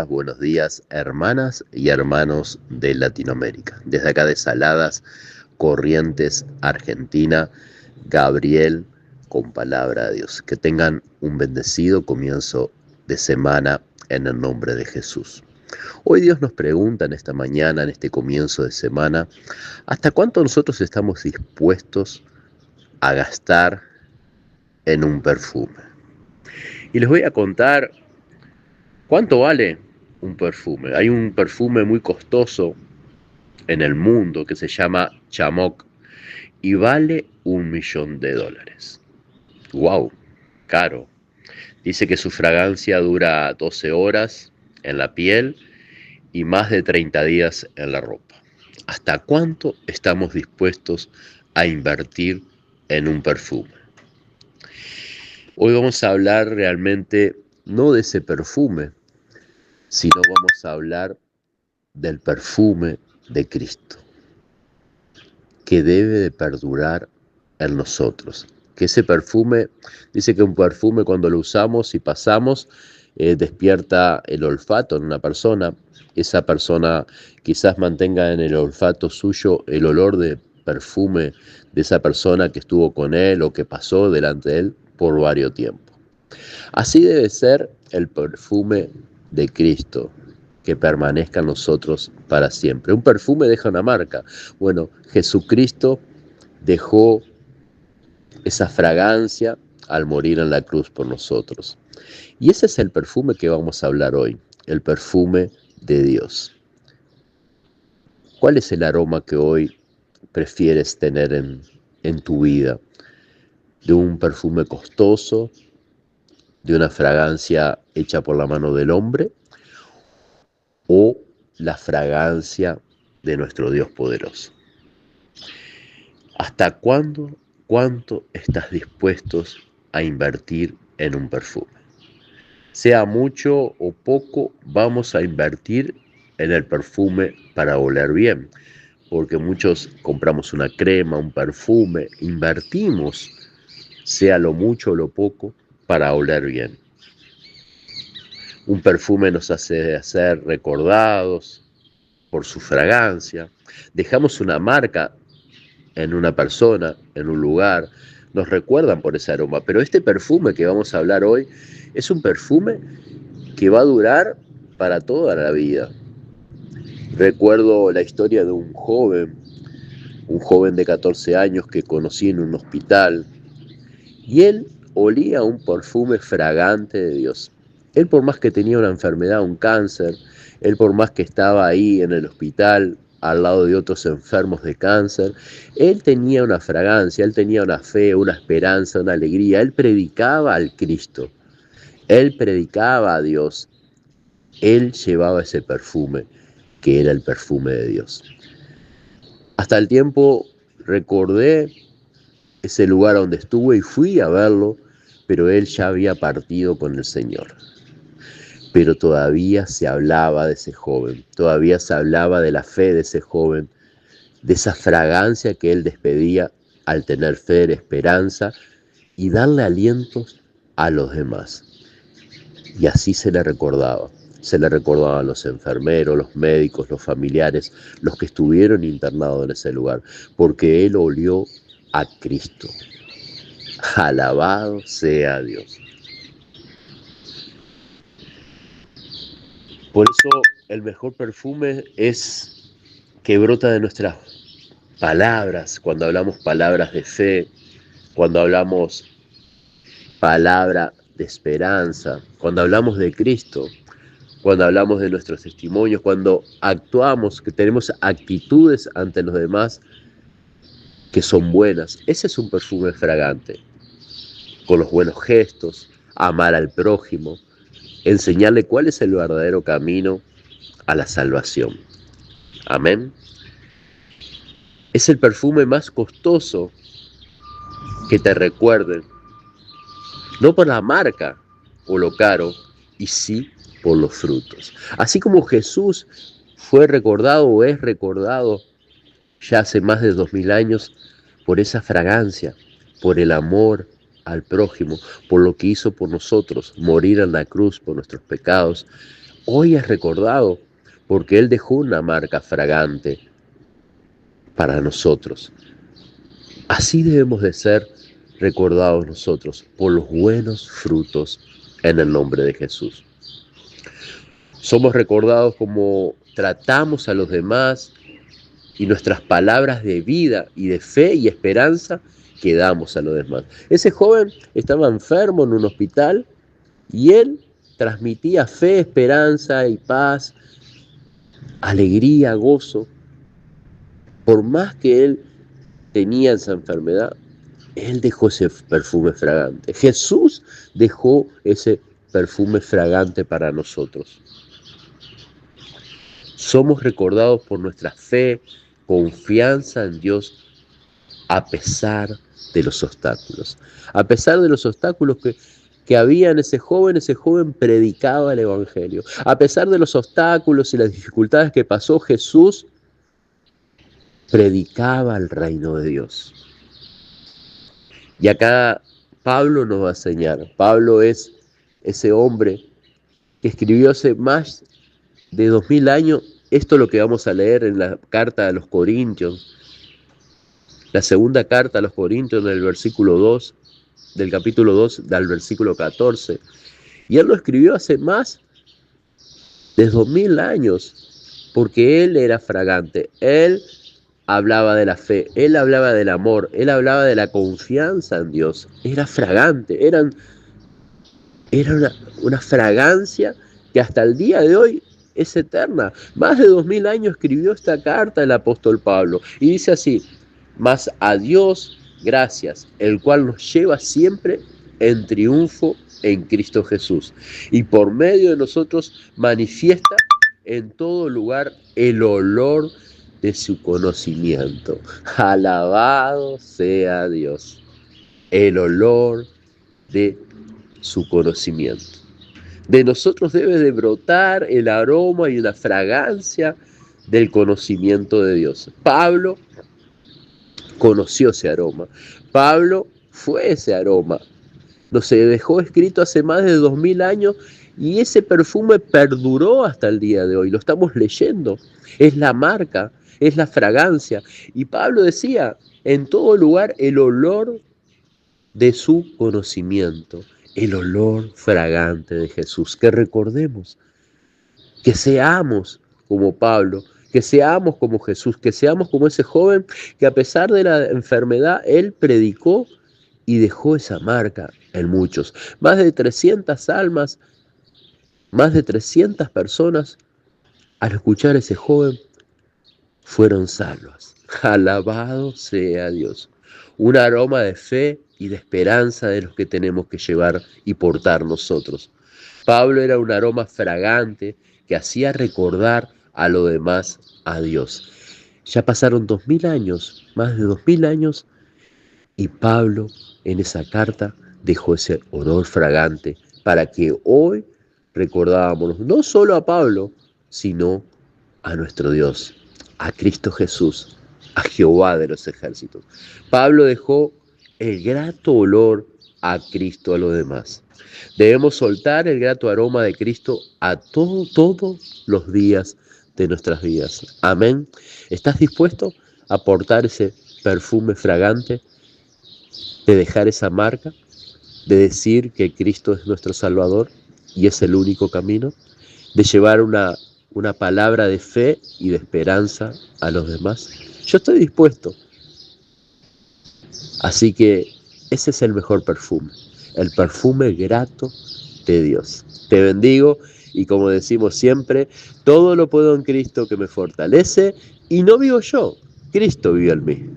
buenos días, hermanas y hermanos de Latinoamérica. Desde acá de Saladas, Corrientes, Argentina, Gabriel, con palabra de Dios. Que tengan un bendecido comienzo de semana en el nombre de Jesús. Hoy Dios nos pregunta en esta mañana, en este comienzo de semana, ¿hasta cuánto nosotros estamos dispuestos a gastar en un perfume? Y les voy a contar cuánto vale un perfume. Hay un perfume muy costoso en el mundo que se llama Chamoc y vale $1.000.000. ¡Wow! Caro. Dice que su fragancia dura 12 horas en la piel y más de 30 días en la ropa. ¿Hasta cuánto estamos dispuestos a invertir en un perfume? Hoy vamos a hablar realmente no de ese perfume, sino vamos a hablar del perfume de Cristo, que debe de perdurar en nosotros. Que ese perfume, dice que un perfume cuando lo usamos y pasamos, despierta el olfato en una persona. Esa persona quizás mantenga en el olfato suyo el olor de perfume de esa persona que estuvo con él o que pasó delante de él por varios tiempos. Así debe ser el perfume de Cristo, que permanezca en nosotros para siempre. Un perfume deja una marca. Bueno, Jesucristo dejó esa fragancia al morir en la cruz por nosotros. Y ese es el perfume que vamos a hablar hoy, el perfume de Dios. ¿Cuál es el aroma que hoy prefieres tener en tu vida? ¿De un perfume costoso? ¿De una fragancia hecha por la mano del hombre? ¿O la fragancia de nuestro Dios poderoso? ¿Hasta cuánto estás dispuestos a invertir en un perfume? Sea mucho o poco, vamos a invertir en el perfume para oler bien, porque muchos compramos una crema, un perfume, invertimos, sea lo mucho o lo poco, para oler bien. Un perfume nos hace ser recordados por su fragancia, dejamos una marca en una persona, en un lugar, nos recuerdan por ese aroma. Pero este perfume que vamos a hablar hoy es un perfume que va a durar para toda la vida. Recuerdo la historia de un joven de 14 años que conocí en un hospital, y él olía un perfume fragante de Dios. Él, por más que tenía una enfermedad, un cáncer, él por más que estaba ahí en el hospital al lado de otros enfermos de cáncer, él tenía una fragancia, él tenía una fe, una esperanza, una alegría. Él predicaba al Cristo, él predicaba a Dios, él llevaba ese perfume que era el perfume de Dios. Hasta el tiempo recordé ese lugar donde estuve y fui a verlo, pero él ya había partido con el Señor. Pero todavía se hablaba de ese joven, todavía se hablaba de la fe de ese joven, de esa fragancia que él despedía al tener fe, esperanza y darle alientos a los demás. Y así se le recordaba. Se le recordaban los enfermeros, los médicos, los familiares, los que estuvieron internados en ese lugar, porque él olió a Cristo. Alabado sea Dios. Por eso el mejor perfume es que brota de nuestras palabras, cuando hablamos palabras de fe, cuando hablamos palabra de esperanza, cuando hablamos de Cristo, cuando hablamos de nuestros testimonios, cuando actuamos, que tenemos actitudes ante los demás que son buenas. Ese es un perfume fragante, con los buenos gestos, amar al prójimo, enseñarle cuál es el verdadero camino a la salvación. Amén. Es el perfume más costoso que te recuerden, no por la marca o lo caro, y sí por los frutos. Así como Jesús fue recordado o es recordado ya hace más de 2000 años por esa fragancia, por el amor al prójimo, por lo que hizo por nosotros, morir en la cruz por nuestros pecados. hoy es recordado porque Él dejó una marca fragante para nosotros. Así debemos de ser recordados nosotros por los buenos frutos en el nombre de Jesús. Somos recordados como tratamos a los demás y nuestras palabras de vida y de fe y esperanza que damos a los demás. Ese joven estaba enfermo en un hospital y él transmitía fe, esperanza y paz, alegría, gozo. Por más que él tenía esa enfermedad, él dejó ese perfume fragante. Jesús dejó ese perfume fragante para nosotros. Somos recordados por nuestra fe, confianza en Dios, a pesar de los obstáculos. A pesar de los obstáculos que había en ese joven predicaba el Evangelio. A pesar de los obstáculos y las dificultades que pasó, Jesús predicaba el reino de Dios. Y acá Pablo nos va a enseñar. Pablo es ese hombre que escribió hace más de 2000 años. Esto es lo que vamos a leer en la carta a los Corintios. La segunda carta a los Corintios del versículo 2, del capítulo 2 al versículo 14. Y él lo escribió hace más de 2000 años, porque él era fragante. Él hablaba de la fe, él hablaba del amor, él hablaba de la confianza en Dios. Era fragante, era una fragancia que hasta el día de hoy es eterna. Más de 2000 años escribió esta carta el apóstol Pablo. Y dice así: mas a Dios gracias, el cual nos lleva siempre en triunfo en Cristo Jesús. Y por medio de nosotros manifiesta en todo lugar el olor de su conocimiento. Alabado sea Dios. El olor de su conocimiento. De nosotros debe de brotar el aroma y la fragancia del conocimiento de Dios. Pablo conoció ese aroma. Pablo fue ese aroma. No se dejó escrito hace más de 2000 años y ese perfume perduró hasta el día de hoy. Lo estamos leyendo. Es la marca, es la fragancia. Y Pablo decía, en todo lugar el olor de su conocimiento, el olor fragante de Jesús. Que recordemos, que seamos como Pablo, que seamos como Jesús, que seamos como ese joven que a pesar de la enfermedad, él predicó y dejó esa marca en muchos. Más de 300 almas, más de 300 personas, al escuchar a ese joven, fueron salvas. Alabado sea Dios. Un aroma de fe y de esperanza de los que tenemos que llevar y portar nosotros. Pablo era un aroma fragante que hacía recordar a lo demás a Dios. Ya pasaron 2000 años, más de 2000 años, y Pablo en esa carta dejó ese olor fragante para que hoy recordábamos no solo a Pablo, sino a nuestro Dios, a Cristo Jesús, a Jehová de los ejércitos. Pablo dejó el grato olor a Cristo a los demás. Debemos soltar el grato aroma de Cristo a todos los días de nuestras vidas. Amén. ¿Estás dispuesto a portar ese perfume fragante, de dejar esa marca, de decir que Cristo es nuestro Salvador y es el único camino, de llevar una palabra de fe y de esperanza a los demás? Yo estoy dispuesto. Así que ese es el mejor perfume, el perfume grato de Dios. Te bendigo y como decimos siempre, todo lo puedo en Cristo que me fortalece y no vivo yo, Cristo vive en mí.